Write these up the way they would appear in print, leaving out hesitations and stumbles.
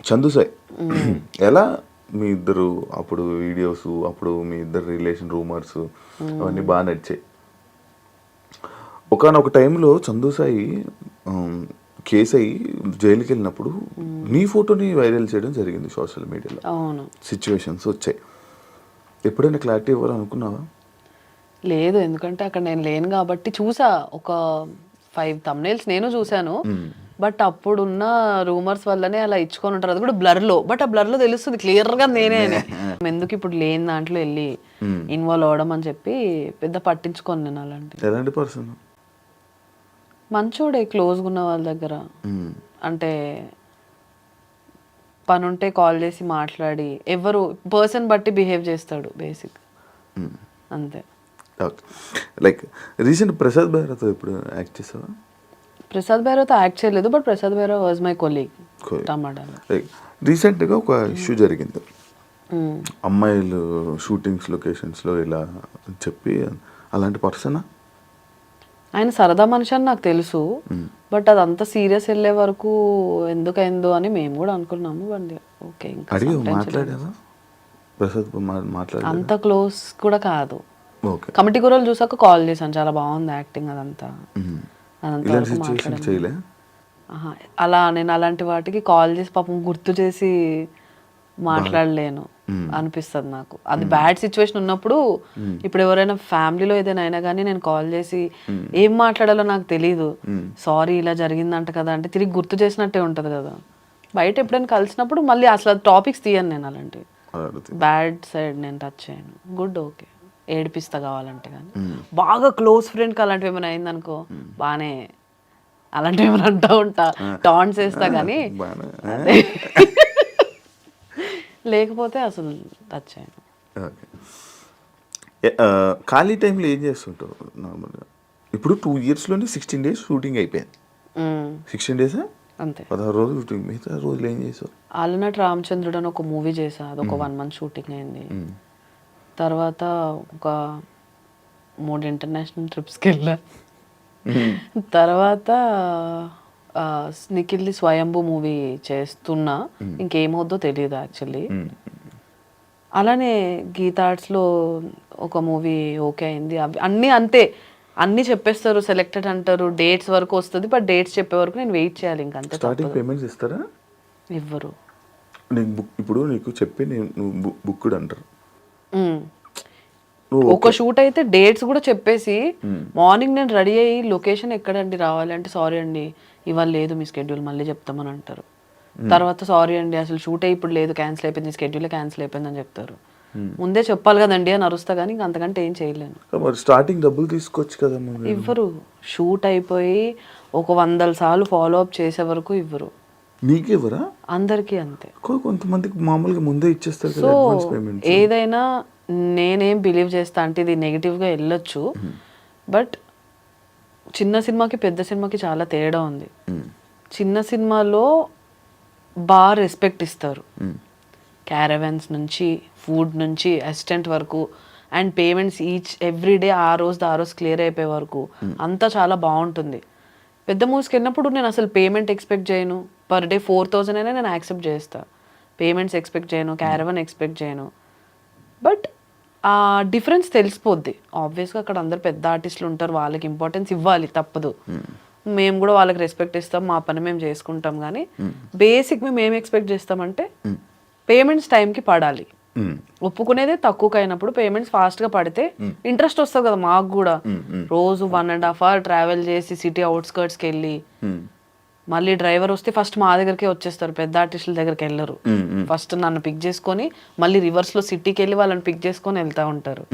చందు సాయి ఎలా మీ ఇద్దరు అప్పుడు వీడియోస్, అప్పుడు మీ ఇద్దరు రిలేషన్ రూమర్స్ అవన్నీ బాగా నడిచాయి. ఒకనొక టైంలో చందు సాయి కేసు అయ్యి జైలుకి వెళ్ళినప్పుడు నీ ఫోటోని వైరల్ చేయడం జరిగింది సోషల్ మీడియాలో. అవును, సిచ్యువేషన్స్ వచ్చాయి. ఎప్పుడైనా క్లారిటీ ఇవ్వాలనుకున్నావా? లేదు, ఎందుకంటే అక్కడ నేను లేను కాబట్టి. చూసా ఒక 5 thumbnails నేను చూశాను. బట్ అప్పుడున్న రూమర్స్ వల్లనే అలా ఇచ్చుకొని ఉంటారు, అది కూడా బ్లర్లో. బట్ ఆ బ్లర్లో తెలుస్తుంది క్లియర్గా నేనే అని. ఎందుకు ఇప్పుడు లేని దాంట్లో వెళ్ళి ఇన్వాల్వ్ అవ్వడం అని చెప్పి పెద్ద పట్టించుకోను నేను అలాంటి. ఎలాంటి పర్సన్? మంచోడే, క్లోజ్గా ఉన్న వాళ్ళ దగ్గర. అంటే పని ఉంటే కాల్ చేసి మాట్లాడి, ఎవరు పర్సన్ బట్టి బిహేవ్ చేస్తాడు బేసిక్, అంతే. ఓకే. లైక్ రీసెంట్ ప్రసాద్ బెహ్రాతో ఇప్పుడు యాక్ట్ చేసావా? ప్రసాద్ బెహ్రాతో యాక్ట్ చేయలేదు, but Prasad Behra was my colleague టమాటాలో. రీసెంట్గా ఒక ఇష్యూ జరిగింది, అమ్మాయిలు షూటింగ్స్ లొకేషన్స్లో ఇలా అని చెప్పి. అలాంటి పర్సనా? ఆయన సరదా మనిషి అని నాకు తెలుసు, బట్ అది అంత సీరియస్ వెళ్ళే వరకు ఎందుకైందో అని మేము కూడా అనుకున్నాము. బట్ ఓకే, అడిగి మాట్లాడావా ప్రసాద్? అంత క్లోజ్ కూడా కాదు. ఓకే. కమిటీ కూరలు చూసాక కాల్ చేశాను, చాలా బాగుంది యాక్టింగ్ అదంతా. చేయలే అలా నేను అలాంటి వాటికి కాల్ చేసి పాపం గుర్తు చేసి మాట్లాడలేను అనిపిస్తుంది నాకు. అది బ్యాడ్ సిచ్యువేషన్ ఉన్నప్పుడు. ఇప్పుడు ఎవరైనా ఫ్యామిలీలో ఏదైనా అయినా కానీ నేను కాల్ చేసి ఏం మాట్లాడాలో నాకు తెలీదు, సారీ ఇలా జరిగిందంట కదా అంటే తిరిగి గుర్తు చేసినట్టే ఉంటుంది కదా. బయట ఎప్పుడైనా కలిసినప్పుడు మళ్ళీ అసలు టాపిక్స్ తీయను నేను, అలాంటివి బ్యాడ్ సైడ్ నేను టచ్ చేయను. గుడ్, ఓకే, ఏడిపిస్తా కావాలంటే. కానీ బాగా క్లోజ్ ఫ్రెండ్కి అలాంటివి ఏమైనా అయిందనుకో బాగానే అలాంటివి ఏమైనా అంటూ ఉంటా, టాన్స్ వేస్తా. కానీ లేకపోతే అసలు టచ్ చేయను. ఖాళీ టైంలో ఏం చేస్తుంటావు నార్మల్గా? ఇప్పుడు 2 yearsలోనే 16 days షూటింగ్ అయిపోయింది. 16 days అంతే, 16 రోజులు షూటింగ్. మిగతా రోజులు ఏం చేసావు? ఆలనట్ రామచంద్రుడు అని ఒక మూవీ చేసా, అదొక 1 month షూటింగ్ అయింది. తర్వాత ఒక 3 international ట్రిప్స్కి వెళ్ళా. తర్వాత నిఖిల్ది స్వయంభూ మూవీ చేస్తున్నా, ఇంకేమవుద్దో తెలియదు యాక్చువల్లీ. అలానే గీతా ఆర్ట్స్లో ఒక మూవీ ఓకే అయింది. అవి అన్నీ అంతే, అన్నీ చెప్పేస్తారు, సెలెక్టెడ్ అంటారు, డేట్స్ వరకు వస్తుంది, బట్ డేట్స్ చెప్పే వరకు నేను వెయిట్ చేయాలి. ఇంకంతే. స్టార్టింగ్ పేమెంట్స్ ఇస్తారా? ఇవ్వరు. నీకు ఇప్పుడు నీకు చెప్పి నువ్వు బుక్డ్ అంటారు. ఒక షూట్ అయితే డేట్స్ కూడా చెప్పేసి మార్నింగ్ నేను రెడీ అయ్యి లొకేషన్ ఎక్కడండి రావాలి అంటే, సారీ అండి ఇవాళ లేదు మీ స్కెడ్యూల్, మళ్ళీ చెప్తామని అంటారు. తర్వాత సారీ అండి అసలు షూటే ఇప్పుడు లేదు, క్యాన్సిల్ అయిపోయింది, స్కెడ్యూల్ క్యాన్సిల్ అయిపోయింది అని చెప్తారు. ముందే చెప్పాలి కదండి అని అరుస్తా, కానీ ఇంక అంతకంటే ఏం చేయలేను. స్టార్టింగ్ డబ్బులు తీసుకోవచ్చు కదా. ఇవ్వరు. షూట్ అయిపోయి ఒక 100 సార్లు ఫాలో అప్ చేసే వరకు ఇవ్వరు. నీకు ఇవ్వరా? అందరికీ అంతే. కొంతమందికి మామూలుగా ముందే ఇచ్చేస్తారు. సో ఏదైనా నేనేం బిలీవ్ చేస్తా అంటే, ఇది నెగిటివ్గా వెళ్ళొచ్చు, బట్ చిన్న సినిమాకి పెద్ద సినిమాకి చాలా తేడా ఉంది. చిన్న సినిమాలో బాగా రెస్పెక్ట్ ఇస్తారు, క్యారవాన్స్ నుంచి ఫుడ్ నుంచి అసిస్టెంట్ వరకు, అండ్ పేమెంట్స్ ఎవ్రీ డే ఆ రోజు క్లియర్ అయిపోయే వరకు అంతా చాలా బాగుంటుంది. పెద్ద మూవీస్కి వెళ్ళినప్పుడు నేను అసలు పేమెంట్ ఎక్స్పెక్ట్ చేయను, పర్ డే 4,000 అయినా నేను యాక్సెప్ట్ చేస్తా, పేమెంట్స్ ఎక్స్పెక్ట్ చేయను, క్యారవాన్ ఎక్స్పెక్ట్ చేయను. బట్ ఆ డిఫరెన్స్ తెలిసిపోద్ది ఆబ్వియస్గా. అక్కడ అందరు పెద్ద ఆర్టిస్టులు ఉంటారు, వాళ్ళకి ఇంపార్టెన్స్ ఇవ్వాలి, తప్పదు. మేము కూడా వాళ్ళకి రెస్పెక్ట్ ఇస్తాం, మా పని మేము చేసుకుంటాం. కానీ బేసిక్ మేము ఏం ఎక్స్పెక్ట్ చేస్తామంటే పేమెంట్స్ టైంకి పడాలి. ఒప్పుకునేదే తక్కువకి అయినప్పుడు పేమెంట్స్ ఫాస్ట్గా పడితే ఇంట్రెస్ట్ వస్తుంది కదా మాకు కూడా. రోజు 1.5 hour ట్రావెల్ చేసి సిటీ అవుట్స్కర్ట్స్కి వెళ్ళి మళ్ళీ డ్రైవర్ వస్తే ఫస్ట్ మా దగ్గరికే వచ్చేస్తారు, పెద్ద ఆర్టిస్టుల దగ్గరికి వెళ్ళరు. ఫస్ట్ నన్ను పిక్ చేసుకొని మళ్ళీ రివర్స్లో సిటీకి వెళ్ళి వాళ్ళని పిక్ చేసుకొని వెళ్తూ ఉంటారు.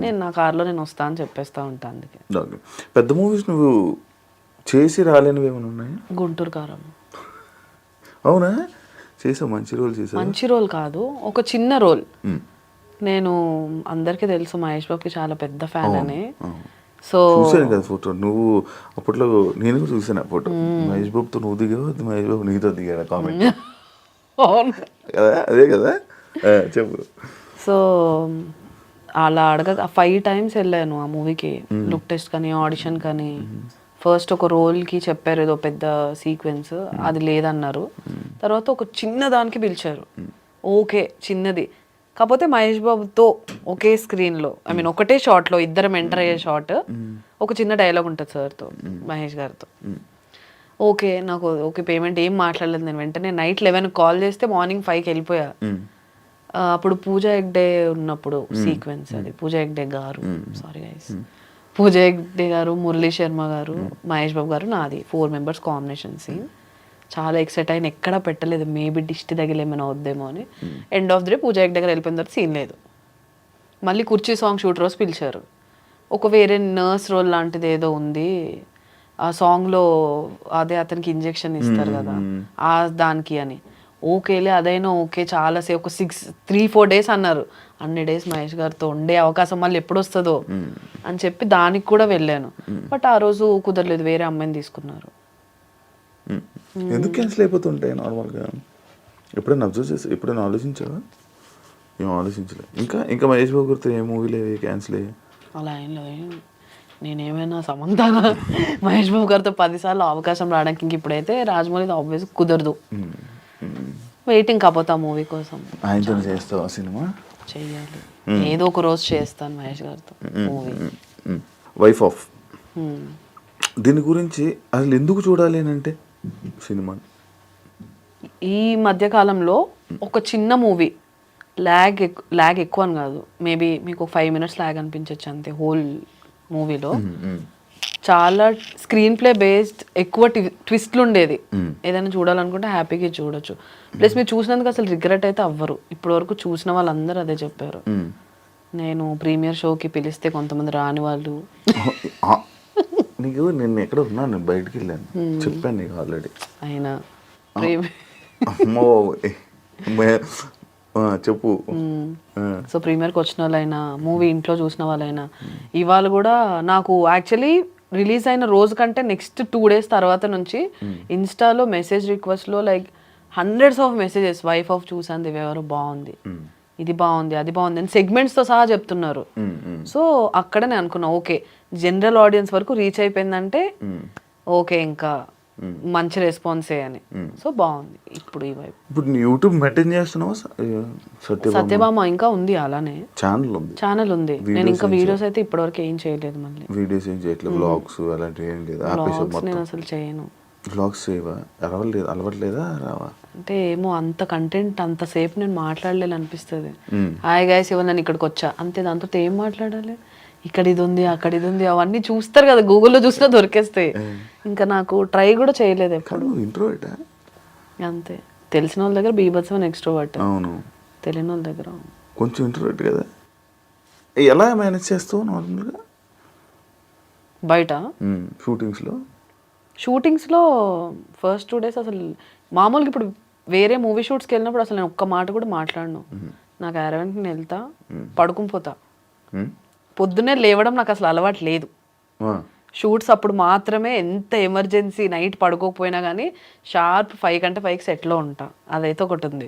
నేను నా కార్లో నేను వస్తా అని చెప్పేస్తా ఉంటాను. అందుకే పెద్ద మూవీస్ నువ్వు చేసి రాలేనివి ఏమైనా ఉన్నాయా? గుంటూరు కారం. అవునా? చేసావు, మంచి రోల్ చేసావు. మంచి రోల్ కాదు, ఒక చిన్న రోల్. నేను అందరికీ తెలుసు మహేష్ బాబుకి చాలా పెద్ద ఫ్యాన్ అని. సో చూసాను కదా ఫోటో, నువ్వు అప్పట్లో నేను కూడా చూసాను ఆ ఫోటో. మహేష్ బాబుతో నువ్వు దిగావు, మహేష్ బాబు నీతో దిగాడు కామెంట్. అదే కదా, చెప్పు. సో అలా 5 times వెళ్ళాను ఆ మూవీకి, లుక్ టెస్ట్ కానీ ఆడిషన్ కానీ. ఫస్ట్ ఒక రోల్కి చెప్పారు ఏదో పెద్ద సీక్వెన్స్, అది లేదన్నారు. తర్వాత ఒక చిన్న దానికి పిలిచారు. ఓకే చిన్నది, కాకపోతే మహేష్ బాబుతో ఒకే స్క్రీన్లో, ఐ మీన్ ఒకటే షాట్లో ఇద్దరం ఎంటర్ అయ్యే షాట్, ఒక చిన్న డైలాగ్ ఉంటుంది సార్తో, మహేష్ గారితో. ఓకే నాకు ఓకే పేమెంట్ ఏం మాట్లాడలేదు నేను. వెంటనే నైట్ 11 కాల్ చేస్తే మార్నింగ్ 5కి వెళ్ళిపోయా. అప్పుడు పూజా హెగ్డే ఉన్నప్పుడు సీక్వెన్స్ అది. పూజా హెగ్డే గారు, సారీ గైస్, పూజా హెగ్డే గారు, మురళీ శర్మ గారు, మహేష్ బాబు గారు, నాది 4 మెంబర్స్ కాంబినేషన్ సీన్. చాలా ఎక్సైట్ అయిన, ఎక్కడా పెట్టలేదు, మేబీ దిష్టి తగిలేమైనా వద్దేమో అని. End of the day Pooja Hegde గారు వెళ్ళిపోయిన తర్వాత సీన్ లేదు. మళ్ళీ కుర్చీ సాంగ్ షూట్ రోజు పిలిచారు. ఒక వేరే నర్స్ రోల్ లాంటిది ఏదో ఉంది ఆ సాంగ్లో, అదే అతనికి ఇంజెక్షన్ ఇస్తారు కదా ఆ దానికి అని. ఓకేలే అదైనా ఓకే, చాలాసేపు ఒక 3-4 డేస్ అన్నారు. అన్ని డేస్ మహేష్ గారితో ఉండే అవకాశం మళ్ళీ ఎప్పుడు వస్తుందో అని చెప్పి దానికి కూడా వెళ్ళాను. బట్ ఆ రోజు కుదరలేదు, వేరే అమ్మాయిని తీసుకున్నారు. ఎందుకు క్యాన్సిల్ అయిపోతుంటాయి నార్మల్గా? ఎప్పుడైనా అబ్జర్వ్ చేసి ఎప్పుడైనా ఆలోచించావా? ఏం ఆలోచించలే. ఇంకా మహేష్ బాబు గారితో ఏ మూవీలు క్యాన్సిల్ అయ్యాయి? అలా ఏం లేదు. నేనేమైనా సమంతాన మహేష్ బాబు గారితో 10 సార్లు అవకాశం రావడానికి, ఇంక ఇప్పుడైతే రాజమౌళి ఆబ్వియస్ కుదరదు. వెయిటింగ్ కాకపోతే ఆ మూవీ కోసం. ఆయనతో చేస్తావా సినిమా? చెయ్యాలి, ఏదో ఒక రోజు చేస్తాను మహేష్ గారితో మూవీ. వైఫ్ ఆఫ్, దీని గురించి అసలు ఎందుకు చూడాలి అని అంటే సినిమా? ఈ మధ్యకాలంలో ఒక చిన్న మూవీ ల్యాగ్ ఎక్కువ అని కాదు, మేబీ మీకు 5 minutes ల్యాగ్ అనిపించవచ్చు అంతే. హోల్ మూవీలో చాలా స్క్రీన్ ప్లే బేస్డ్, ఎక్కువ ట్విస్ట్లు ఉండేది. ఏదైనా చూడాలనుకుంటే హ్యాపీగా చూడొచ్చు. ప్లస్ మీరు చూసినందుకు అసలు రిగ్రెట్ అయితే అవ్వరు. ఇప్పటి వరకు చూసిన వాళ్ళందరూ అదే చెప్పారు. నేను ప్రీమియర్ షోకి పిలిస్తే కొంతమంది రాని వాళ్ళు. నీకు నేను ఎక్కడ ఉన్నా, నేను బయటికి వెళ్ళాను, చెప్పాను నీకు ఆల్రెడీ. అయినా అమ్మో చెప్పు. సో ప్రీమియర్కి వచ్చిన వాళ్ళైనా, మూవీ ఇంట్లో చూసిన వాళ్ళైనా, ఇవాళ కూడా నాకు యాక్చువల్లీ రిలీజ్ అయిన రోజు కంటే నెక్స్ట్ 2 days తర్వాత నుంచి ఇన్స్టాలో మెసేజ్ రిక్వెస్ట్లో లైక్ hundreds of మెసేజెస్. వైఫ్ ఆఫ్ చూసాను, దివ్యగారు బాగుంది, ఇది బాగుంది, అది బాగుంది అని సెగ్మెంట్స్తో సహా చెప్తున్నారు. సో అక్కడ నేను అనుకున్నా ఓకే జనరల్ ఆడియన్స్ వరకు రీచ్ అయిపోయిందంటే ఓకే ఇంకా మంచి రెస్పాన్సే అని. సో బాగుంది. ఇప్పుడు ఈ వైపు ఇప్పుడు యూట్యూబ్ మెయింటైన్ చేస్తున్నావా? సత్యభామ ఇంకా ఉంది, అలానే ఛానల్ ఉంది. నేను ఇంకా వీడియోస్ అయితే ఇప్పటివరకు ఏం చేయలేదు. మళ్ళీ వీడియోస్ ఏం చేయట్లేదు, వ్లాగ్స్ అలాంటివి ఏం లేదు. నేను అసలు చేయను. వ్లాగ్స్ చేయవా? అలవట్లేదా? రావా అంటే ఏమో అంత కంటెంట్ అంతసేపు నేను మాట్లాడలేదు అనిపిస్తుంది. హాయ్ గైస్ ఇవాళ నేను ఇక్కడికి వచ్చా అంతే, దాంతో ఏం మాట్లాడాలి? ఇక్కడ ఇది ఉంది, అక్కడ ఇది ఉంది, అవన్నీ చూస్తారు కదా, గూగుల్లో చూసినా దొరికేస్తాయి. ఇంకా నాకు ట్రై కూడా చేయలేదు ఎప్పుడు. ఇంట్రోవర్ట్ అంతే. తెలిసిన వాళ్ళ దగ్గర బీభత్సమైన ఎక్స్ట్రోవర్ట్, అవును. తెలియని వాళ్ళ దగ్గర కొంచెం ఇంట్రోవర్ట్ కదా. ఎలా మేనేజ్ చేస్తావు నార్మల్గా బయట షూటింగ్స్లో? ఫస్ట్ 2 days అసలు మామూలుగా, ఇప్పుడు వేరే మూవీ షూట్స్కి వెళ్ళినప్పుడు అసలు నేను ఒక్క మాట కూడా మాట్లాడను. నాకు అరవెంట్కి నేను వెళ్తా, పడుకుని పోతా. పొద్దున్నే లేవడం నాకు అసలు అలవాటు లేదు. షూట్స్ అప్పుడు మాత్రమే, ఎంత ఎమర్జెన్సీ నైట్ పడుకోకపోయినా కానీ షార్ప్ 5 కంటే 5కి సెట్లో ఉంటా. అదైతే ఒకటి ఉంది.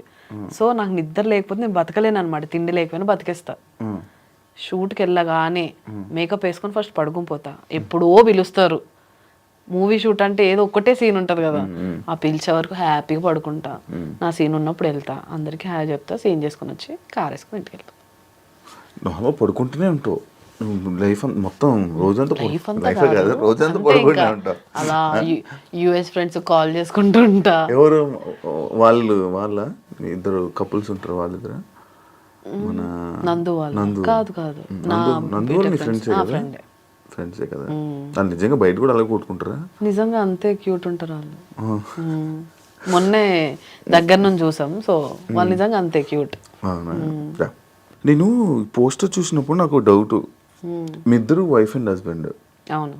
సో నాకు నిద్ర లేకపోతే నేను బతకలేను అనమాట. తిండి లేకపోయినా బతికేస్తా. షూట్కి వెళ్ళగానే మేకప్ వేసుకొని ఫస్ట్ పడుకుని పోతా. ఎప్పుడో పిలుస్తారు. మూవీ షూట్ అంటే ఏదో ఒక్కటే సీన్ ఉంటుంది కదా, ఆ పిలిచే వరకు హ్యాపీగా పడుకుంటా. నా సీన్ ఉన్నప్పుడు వెళ్తా, అందరికీ హాయ్ చెప్తా, సీన్ చేసుకుని వచ్చి కార్ వేసుకుని ఇంటికి వెళ్తా. పడుకుంటూనే ఉంటావు లైఫ్ మొత్తం, రోజంతా అలా యుఎస్ ఫ్రెండ్స్ కాల్ చేసుకుంటూ ఉంటా. ఎవరు వాళ్ళ ఇద్దరు కపుల్స్ ఉంటారు, వాళ్ళిద్దరు మన నందు వాళ్ళు కాదు నందు ఫ్రెండ్సే కదా. నిజంగా బయట కూడా అలాగే కొట్టుకుంటారా? నిజంగా అంతే క్యూట్ ఉంటారు వాళ్ళు. మొన్నే దగ్గర నుంచి చూసాం. సో వాళ్ళు నిజంగా అంతే క్యూట్. నేను పోస్టర్ చూసినప్పుడు నాకు డౌట్, మీ ఇద్దరు వైఫ్ అండ్ హస్బెండ్. అవును.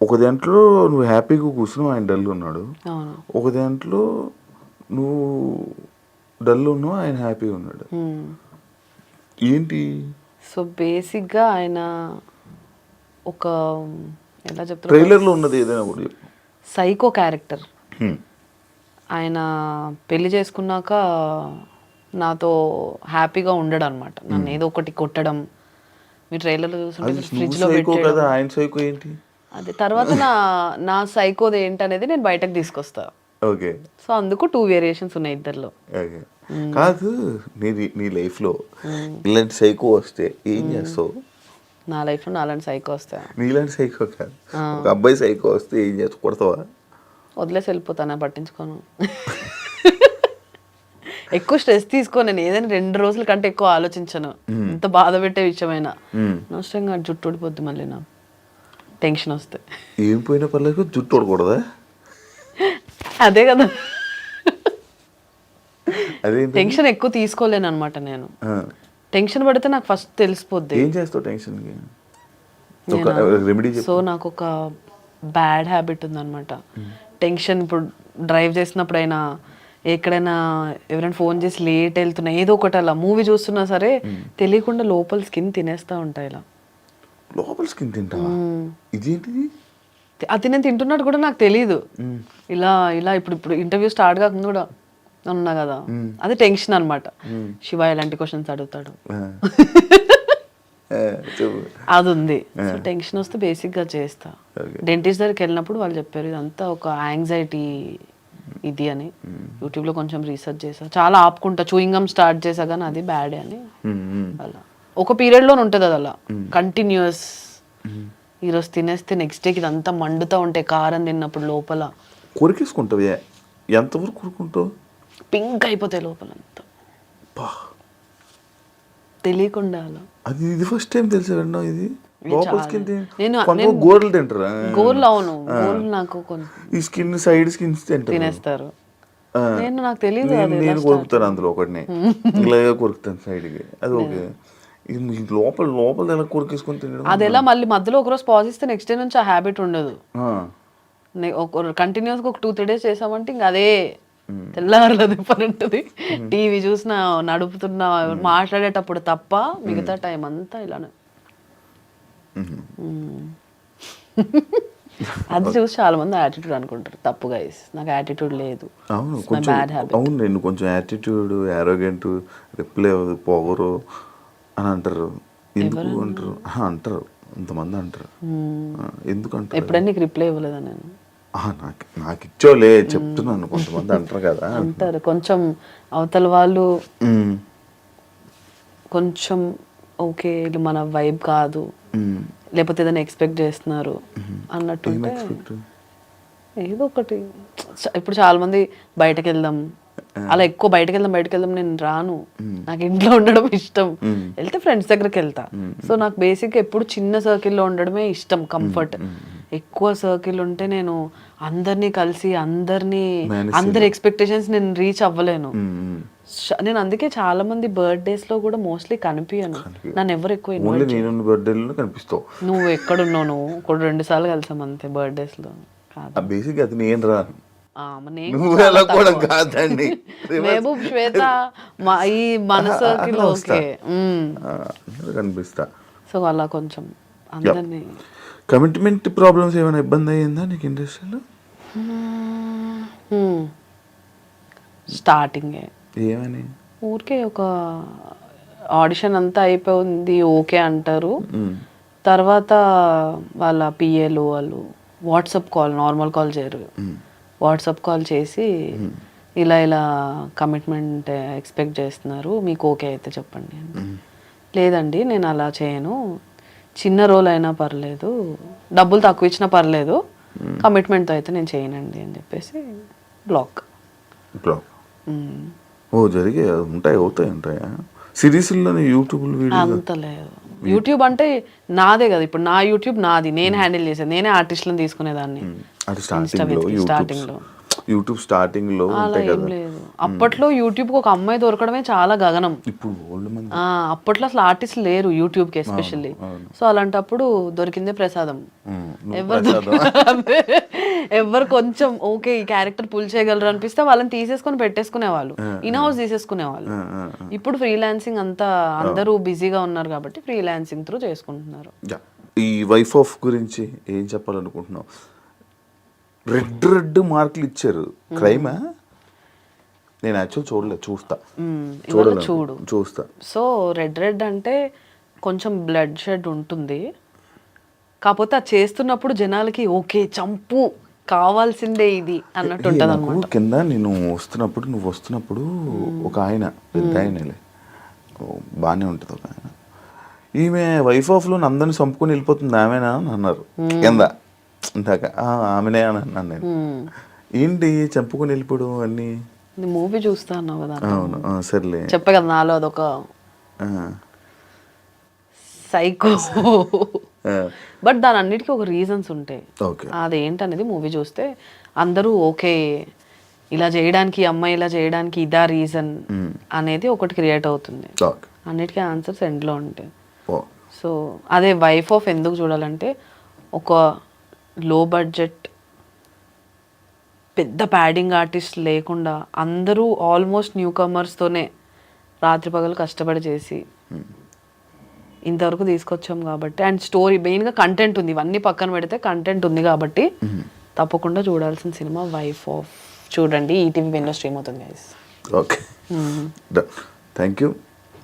ఒక దాంట్లో నువ్వు హ్యాపీగా కూర్చున్నావు, ఆయన డల్ ఉన్నాడు. ఒక దాంట్లో నువ్వు డల్ ఉన్నావు, ఆయన హ్యాపీగా ఉన్నాడు. ఏంటి? సో బేసిక్గా ఆయన ఒక ఎలా చెప్తారు, ట్రైలర్లో ఉన్నది ఏదైనా కూడా సైకో క్యారెక్టర్. ఆయన పెళ్లి చేసుకున్నాక నాతో హ్యాపీగా ఉండడు అనమాట. నన్ను ఏదో ఒకటి కొట్టడం, మీ ట్రైలర్లో చూస్తుంటే ఫ్రిడ్జ్లో పెట్టడం. ఆయన సైకో ఏంటి? అదే తర్వాత నా సైకోది ఏంటనేది నేను బయటకు తీసుకొస్తా. ఓకే సో అందుకు 2 వేరియేషన్స్ ఉన్నాయి ఇద్దరిలో. ఓకే కాదు నీ లైఫ్లో ఇలాంటి సైకో వస్తే ఏం చేస్తావు? నా లైఫ్లో నాలాంటి సైకో వస్తా, నీలాంటి సైకో కాదు, ఒక అబ్బాయి సైకో వస్తే ఏం చేస్తావు? కొడతావా? వదిలేసి వెళ్ళిపోతాను, పట్టించుకోను. ఎక్కువ స్ట్రెస్ తీసుకో, నేను ఏదైనా 2 రోజుల కంటే ఎక్కువ ఆలోచించను, ఎంత బాధ పెట్టే విషయమైనా. అనవసరంగా జుట్టు ఊడిపోద్ది మళ్ళీ నా టెన్షన్ వస్తే. ఏం పోయినా పర్లేదు, జుట్టు ఊడకూడదా? అదే కదా, అదే టెన్షన్ ఎక్కువ తీసుకోలేను అనమాట నేను. టెన్షన్ పడితే నాకు ఫస్ట్ తెలిసిపోద్ది. ఏం చేస్తావు టెన్షన్కి? రెమెడీ చెప్పు. సో నాకు ఒక బ్యాడ్ హ్యాబిట్ ఉందన్నమాట. టెన్షన్ ఇప్పుడు డ్రైవ్ చేసినప్పుడైనా, ఎక్కడైనా ఎవరైనా ఫోన్ చేసి లేట్ వెళ్తున్నా, ఏదో ఒకటి అలా మూవీ చూస్తున్నా సరే తెలియకుండా లోపల స్కిన్ తినేస్తా ఉంటాయి ఇలా. లోపల స్కిన్ తింటావా? ఇదేంటిది? అది నేను తింటున్నట్టు కూడా నాకు తెలీదు. ఇలా ఇలా ఇప్పుడు ఇంటర్వ్యూ స్టార్ట్ కాకుండా కూడా ఉన్నా కదా, అది టెన్షన్ అనమాట. శివ ఎలాంటి క్వశ్చన్స్ అడుగుతాడు అది ఉంది. సో టెన్షన్ వస్తే బేసిక్ గా చేస్తా. డెంటిస్ట్ దగ్గరికి వెళ్ళినప్పుడు వాళ్ళు చెప్పారు ఇదంతా ఒక యాంగ్జైటీ ఇది అని. యూట్యూబ్ లో కొంచెం రీసెర్చ్ చేసా, చాలా ఆపుకుంటా, చూయింగమ్ స్టార్ట్ చేసా కానీ అది బ్యాడ్ అని. అలా ఒక పీరియడ్ లో ఉంటుంది అది అలా కంటిన్యూస్. ఈరోజు తినేస్తే నెక్స్ట్ డేకి ఇదంతా మండుతూ ఉంటే కారం తిన్నప్పుడు లోపల కొరికేసుకుంటావు. ఎంతవరకు కొరుకుంటావు? పింక్ అయిపోతాయి లోపల అంతా తెలియకుండా అలా. అది ఇది ఫస్ట్ టైం తెలిసి విన్నా. ఇది నేను గోర్లు తింటారా? గోర్లు, అవును గోర్లు నాకు ఈ స్కిన్ సైడ్ స్కిన్స్ తినేస్తారు. నేను నాకు తెలియదు, నేను కొరుకుతాను అందులో ఒకటిని, ఇలాగే కొరుకుతాను సైడ్కి. అది ఓకే. లోపల లోపల ఎలా కొరికేసుకొని తినడం, అది ఎలా మళ్ళీ మధ్యలో ఒకరోజు పాజ్ ఇస్తే నెక్స్ట్ డే నుంచి ఆ హ్యాబిట్ ఉండదు. కంటిన్యూస్గా ఒక 2-3 డేస్ చేసామంటే ఇంకా అదే తెల్లారలేదు పని ఉంటుంది. టీవీ చూసినా, నడుపుతున్నా, మాట్లాడేటప్పుడు తప్ప మిగతా టైం అంతా ఇలానే. అది చూసి చాలా మంది యాటిట్యూడ్ అనుకుంటారు. తప్పు గైస్, నాకు యాటిట్యూడ్ లేదు. అవును కొంచెం, అవును నేను కొంచెం యాటిట్యూడ్, యారోగెంట్, రిప్లై అవ్వదు, పొగరు అని అంటారు. ఎందుకు అంటారు? అంటారు, ఇంతమంది అంటారు. ఎందుకు అంటారు? ఎప్పుడైనా నీకు రిప్లై ఇవ్వలేదా నేను? నాకు ఇచ్చోలే చెప్తున్నాను, కొంతమంది అంటారు కదా అంటారు. కొంచెం అవతల వాళ్ళు కొంచెం ఓకే ఇది మన వైబ్ కాదు, లేకపోతే ఏదైనా ఎక్స్పెక్ట్ చేస్తున్నారు అన్నట్టు ఏదో ఒకటి. ఇప్పుడు చాలా మంది బయటకు వెళ్దాం, అలా ఎక్కువ బయటకు వెళ్దాం నేను రాను. నాకు ఇంట్లో ఉండడం ఇష్టం. వెళ్తే ఫ్రెండ్స్ దగ్గరికి వెళ్తా. సో నాకు బేసిక్ ఎప్పుడు చిన్న సర్కిల్లో ఉండడమే ఇష్టం, కంఫర్ట్. ఎక్కువ సర్కిల్ ఉంటే నేను అందరినీ కలిసి అందరి ఎక్స్పెక్టేషన్స్ నేను రీచ్ అవ్వలేను. నేను అందుకే చాలా మంది బర్త్డేస్ లో కూడా మోస్ట్లీ కనిపించను. నన్ను ఎవరు ఎక్కువ కనిపిస్తావు. నువ్వు ఎక్కడున్నావు? నువ్వు కూడా 2 సార్లు కలిసాం అంతే బర్త్డేస్ లో. బేసిక్ అది నేను రాను. మహబూబ్, శ్వేత, ఈ మన సర్కిల్ ఓకే కనిపిస్తా. సో అలా కొంచెం అందరినీ. కమిట్మెంట్ ప్రాబ్లమ్స్ ఏమైనా ఇబ్బంది అయ్యిందా నీకు ఇండస్ట్రీలో? స్టార్టింగ్ ఏమని? ఊరికే ఒక ఆడిషన్ అంతా అయిపోయింది, ఓకే అంటారు. తర్వాత వాళ్ళ పిఏలు వాళ్ళు వాట్సాప్ కాల్, నార్మల్ కాల్ చేయరు, వాట్సాప్ కాల్ చేసి ఇలా ఇలా కమిట్మెంట్ ఎక్స్పెక్ట్ చేస్తున్నారు, మీకు ఓకే అయితే చెప్పండి. లేదండి నేను అలా చేయను, చిన్న రోల్ అయినా పర్లేదు, డబ్బులు తక్కువ ఇచ్చినా పర్లేదు, కమిట్మెంట్తో అయితే నేను చేయనండి అని చెప్పేసి బ్లాక్. ఓ జరిగే అవుతాయా సిరీస్లోనే? యూట్యూబ్ అంత లేదు. యూట్యూబ్ అంటే నాదే కదా, ఇప్పుడు నా యూట్యూబ్ నాది, నేను హ్యాండిల్ చేసేది, నేనే ఆర్టిస్టులను తీసుకునేదాన్ని స్టార్టింగ్ లో. యూట్యూబ్ స్టార్టింగ్ లో లేదు. అప్పట్లో యూట్యూబ్ కి ఒక అమ్మాయి దొరకడమే చాలా గగనం. అప్పట్లో అసలు ఆర్టిస్ట్ లేరు యూట్యూబ్ కి ఎస్పెషల్లీ. సో అలాంటప్పుడు దొరికిందే ప్రసాదం. ఎవరు కొంచెం ఓకే ఈ క్యారెక్టర్ పుల్ చేయగలరు అనిపిస్తే వాళ్ళని తీసేసుకొని పెట్టేసుకునేవాళ్ళు, ఇన్ హౌస్ తీసేసుకునేవాళ్ళు. ఇప్పుడు ఫ్రీలాన్సింగ్ అంతా అందరూ బిజీగా ఉన్నారు కాబట్టి ఫ్రీలాన్సింగ్ త్రూ చేసుకుంటున్నారు. ఈ వైఫ్ ఆఫ్ గురించి ఏం చెప్పాలనుకుంటున్నావు? రెడ్ మార్కులు ఇచ్చారు, క్రైమా? నేను యాక్చువల్ చూడలేదు, చూస్తా. సో రెడ్ అంటే కొంచెం బ్లడ్ షెడ్ ఉంటుంది, కాకపోతే అది చేస్తున్నప్పుడు జనాలకి ఓకే చంపు కావాల్సిందే ఇది అన్నట్టు ఉంటుంది నాకు కింద నేను వస్తున్నప్పుడు నువ్వు వస్తున్నప్పుడు ఒక ఆయన పెద్ద ఆయనలే బాగానే ఉంటుంది ఒక ఆయన, ఈమె వైఫ్ ఆఫ్ లో అందరిని చంపుకొని వెళ్ళిపోతుంది ఆమెనా అని అన్నారు కింద ఇందాక. ఆమెనే అని అన్నాను నేను. ఏంటి చంపుకొని వెళ్ళిపోవడం అన్నీ? మూవీ చూస్తా అన్నావు కదా. అవును సర్లే చెప్పే కదా నాలో అదొక సైకో. బట్ దాని అన్నిటికీ ఒక రీజన్స్ ఉంటాయి. అదేంటనేది మూవీ చూస్తే అందరూ ఓకే ఇలా చేయడానికి, అమ్మాయి ఇలా చేయడానికి ఇదా రీజన్ అనేది ఒకటి క్రియేట్ అవుతుంది. అన్నిటికీ ఆన్సర్స్ ఎండ్లో ఉంటాయి. సో అదే వైఫ్ ఆఫ్ ఎందుకు చూడాలంటే, ఒక లో బడ్జెట్ పెద్ద ప్యాడింగ్ ఆర్టిస్ట్ లేకుండా అందరూ ఆల్మోస్ట్ న్యూ కమర్స్తోనే రాత్రి పగలు కష్టపడి చేసి ఇంతవరకు తీసుకొచ్చాం కాబట్టి, అండ్ స్టోరీ మెయిన్గా కంటెంట్ ఉంది, ఇవన్నీ పక్కన పెడితే కంటెంట్ ఉంది కాబట్టి తప్పకుండా చూడాల్సిన సినిమా వైఫ్ ఆఫ్. చూడండి, ఈటీవీ విన్లో స్ట్రీమ్ అవుతుంది గైస్. ఓకే థ్యాంక్ యూ,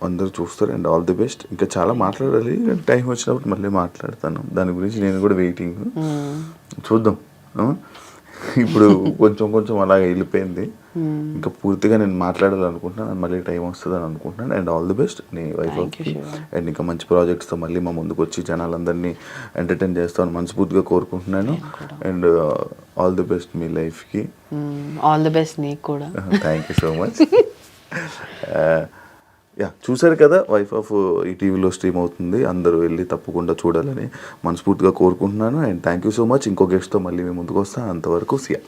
అందరూ చూస్తారు అండ్ ఆల్ ది బెస్ట్. ఇంకా చాలా మాట్లాడాలి, టైం వచ్చినప్పుడు మళ్ళీ మాట్లాడతాను దాని గురించి. నేను కూడా వెయిటింగ్, చూద్దాం. ఇప్పుడు కొంచెం కొంచెం అలాగే వెళ్ళిపోయింది, ఇంకా పూర్తిగా నేను మాట్లాడాలనుకుంటున్నాను, మళ్ళీ టైం వస్తుంది అని అనుకుంటున్నాను. అండ్ ఆల్ ది బెస్ట్ నీ వైఫ్ అండ్ ఇంకా మంచి ప్రాజెక్ట్స్తో మళ్ళీ మా ముందుకు వచ్చి జనాలందరినీ ఎంటర్టైన్ చేస్తామని మనస్ఫూర్తిగా కోరుకుంటున్నాను. అండ్ ఆల్ ది బెస్ట్ మీ లైఫ్కి. ఆల్ ది బెస్ట్ నీకు కూడా. Thank you so much. చూశారు కదా, వైఫ్ ఆఫ్ ఈటీవీలో స్ట్రీమ్ అవుతుంది, అందరూ వెళ్ళి తప్పకుండా చూడాలని మనస్ఫూర్తిగా కోరుకుంటున్నాను. And thank you so much. ఇంకో గెస్ట్తో మళ్ళీ మేము ముందుకు వస్తాను, అంతవరకు సియా.